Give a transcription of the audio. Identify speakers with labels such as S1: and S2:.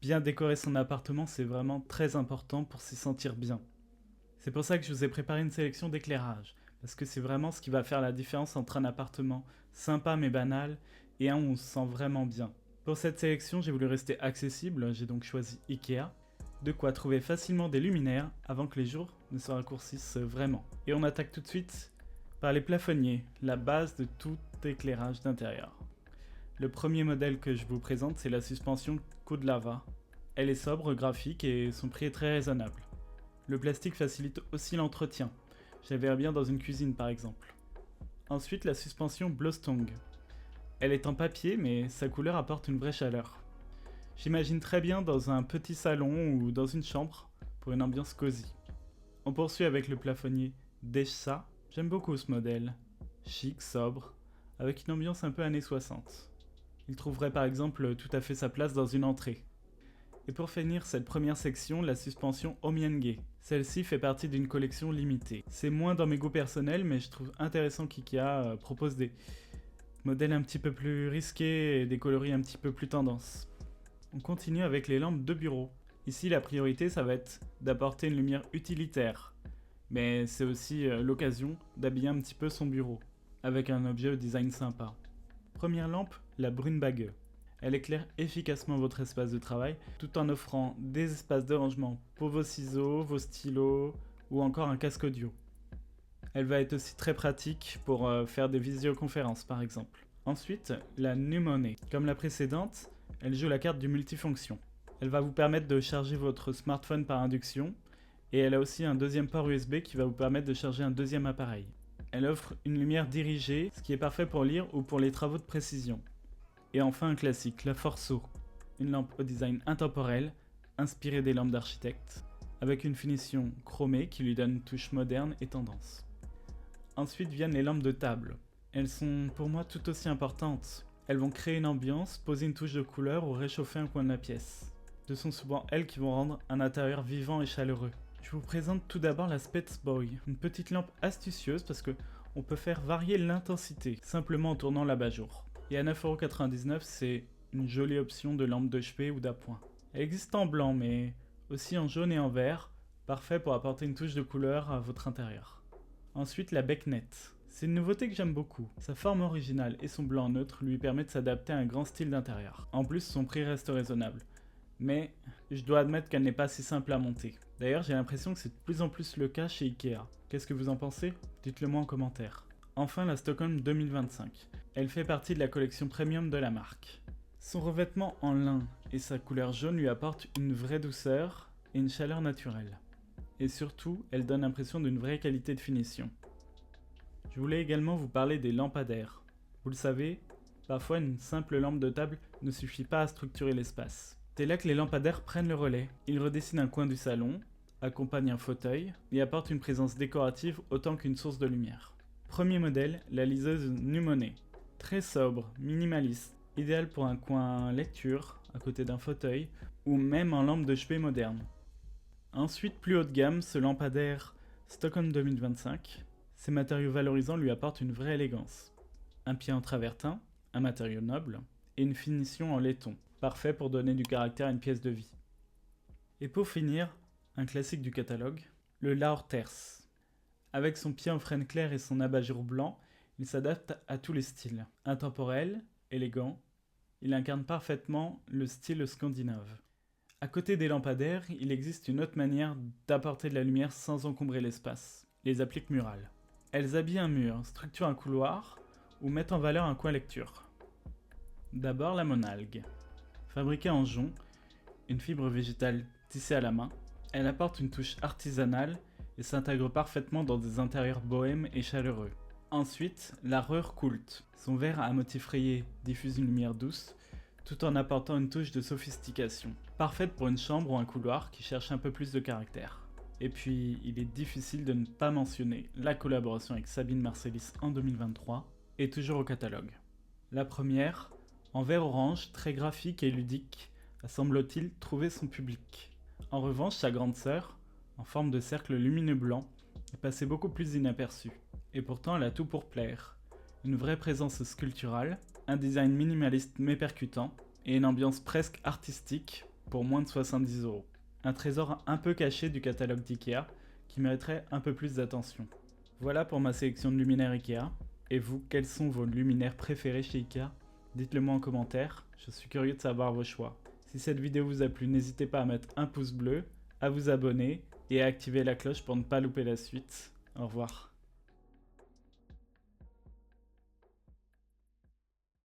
S1: Bien décorer son appartement, c'est vraiment très important pour s'y sentir bien. C'est pour ça que je vous ai préparé une sélection d'éclairage, parce que c'est vraiment ce qui va faire la différence entre un appartement sympa mais banal et un où on se sent vraiment bien. Pour cette sélection, j'ai voulu rester accessible, j'ai donc choisi Ikea, de quoi trouver facilement des luminaires avant que les jours ne se raccourcissent vraiment. Et on attaque tout de suite par les plafonniers, la base de tout éclairage d'intérieur. Le premier modèle que je vous présente, c'est la suspension Kudlava. Elle est sobre, graphique et son prix est très raisonnable. Le plastique facilite aussi l'entretien. Je la verrais bien dans une cuisine par exemple. Ensuite, la suspension Blostong. Elle est en papier mais sa couleur apporte une vraie chaleur. J'imagine très bien dans un petit salon ou dans une chambre pour une ambiance cosy. On poursuit avec le plafonnier Desha. J'aime beaucoup ce modèle. Chic, sobre, avec une ambiance un peu années 60. Il trouverait par exemple tout à fait sa place dans une entrée. Et pour finir cette première section, la suspension Omienge. Celle-ci fait partie d'une collection limitée. C'est moins dans mes goûts personnels, mais je trouve intéressant qu'IKEA propose des modèles un petit peu plus risqués et des coloris un petit peu plus tendance. On continue avec les lampes de bureau. Ici, la priorité, ça va être d'apporter une lumière utilitaire. Mais c'est aussi l'occasion d'habiller un petit peu son bureau, avec un objet au design sympa. Première lampe, la Brunbagge. Elle éclaire efficacement votre espace de travail tout en offrant des espaces de rangement pour vos ciseaux, vos stylos ou encore un casque audio. Elle va être aussi très pratique pour faire des visioconférences par exemple. Ensuite, la Numone. Comme la précédente, elle joue la carte du multifonction. Elle va vous permettre de charger votre smartphone par induction et elle a aussi un deuxième port USB qui va vous permettre de charger un deuxième appareil. Elle offre une lumière dirigée, ce qui est parfait pour lire ou pour les travaux de précision. Et enfin un classique, la Forso, une lampe au design intemporel, inspirée des lampes d'architecte, avec une finition chromée qui lui donne une touche moderne et tendance. Ensuite viennent les lampes de table. Elles sont pour moi tout aussi importantes. Elles vont créer une ambiance, poser une touche de couleur ou réchauffer un coin de la pièce. Ce sont souvent elles qui vont rendre un intérieur vivant et chaleureux. Je vous présente tout d'abord la Spetsboy, une petite lampe astucieuse parce que on peut faire varier l'intensité simplement en tournant l'abat-jour. Et à 9,99€, c'est une jolie option de lampe de chevet ou d'appoint. Elle existe en blanc mais aussi en jaune et en vert, parfait pour apporter une touche de couleur à votre intérieur. Ensuite la Becknet. C'est une nouveauté que j'aime beaucoup. Sa forme originale et son blanc neutre lui permettent de s'adapter à un grand style d'intérieur. En plus, son prix reste raisonnable. Mais je dois admettre qu'elle n'est pas si simple à monter. D'ailleurs, j'ai l'impression que c'est de plus en plus le cas chez Ikea. Qu'est-ce que vous en pensez? Dites-le moi en commentaire. Enfin, la Stockholm 2025. Elle fait partie de la collection premium de la marque. Son revêtement en lin et sa couleur jaune lui apportent une vraie douceur et une chaleur naturelle. Et surtout, elle donne l'impression d'une vraie qualité de finition. Je voulais également vous parler des lampadaires. Vous le savez, parfois une simple lampe de table ne suffit pas à structurer l'espace. C'est là que les lampadaires prennent le relais. Ils redessinent un coin du salon, accompagnent un fauteuil et apportent une présence décorative autant qu'une source de lumière. Premier modèle, la liseuse Numone. Très sobre, minimaliste, idéal pour un coin lecture à côté d'un fauteuil ou même en lampe de chevet moderne. Ensuite, plus haut de gamme, ce lampadaire Stockholm 2025. Ces matériaux valorisants lui apportent une vraie élégance. Un pied en travertin, un matériau noble et une finition en laiton. Parfait pour donner du caractère à une pièce de vie. Et pour finir, un classique du catalogue, le Laurters. Avec son pied en frêne clair et son abat-jour blanc, il s'adapte à tous les styles. Intemporel, élégant, il incarne parfaitement le style scandinave. À côté des lampadaires, il existe une autre manière d'apporter de la lumière sans encombrer l'espace, les appliques murales. Elles habillent un mur, structurent un couloir ou mettent en valeur un coin lecture. D'abord la monalgue. Fabriquée en jonc, une fibre végétale tissée à la main, elle apporte une touche artisanale et s'intègre parfaitement dans des intérieurs bohèmes et chaleureux. Ensuite, la Röhrkult. Son verre à motif rayé diffuse une lumière douce, tout en apportant une touche de sophistication. Parfaite pour une chambre ou un couloir qui cherche un peu plus de caractère. Et puis, il est difficile de ne pas mentionner la collaboration avec Sabine Marcélis en 2023, et toujours au catalogue. La première, en vert orange, très graphique et ludique, semble-t-il trouver son public. En revanche, sa grande sœur, en forme de cercle lumineux blanc, est passée beaucoup plus inaperçue. Et pourtant, elle a tout pour plaire. Une vraie présence sculpturale, un design minimaliste mais percutant, et une ambiance presque artistique, pour moins de 70 €. Un trésor un peu caché du catalogue d'IKEA qui mériterait un peu plus d'attention. Voilà pour ma sélection de luminaires IKEA. Et vous, quels sont vos luminaires préférés chez IKEA? Dites-le moi en commentaire, je suis curieux de savoir vos choix. Si cette vidéo vous a plu, n'hésitez pas à mettre un pouce bleu, à vous abonner et à activer la cloche pour ne pas louper la suite. Au revoir.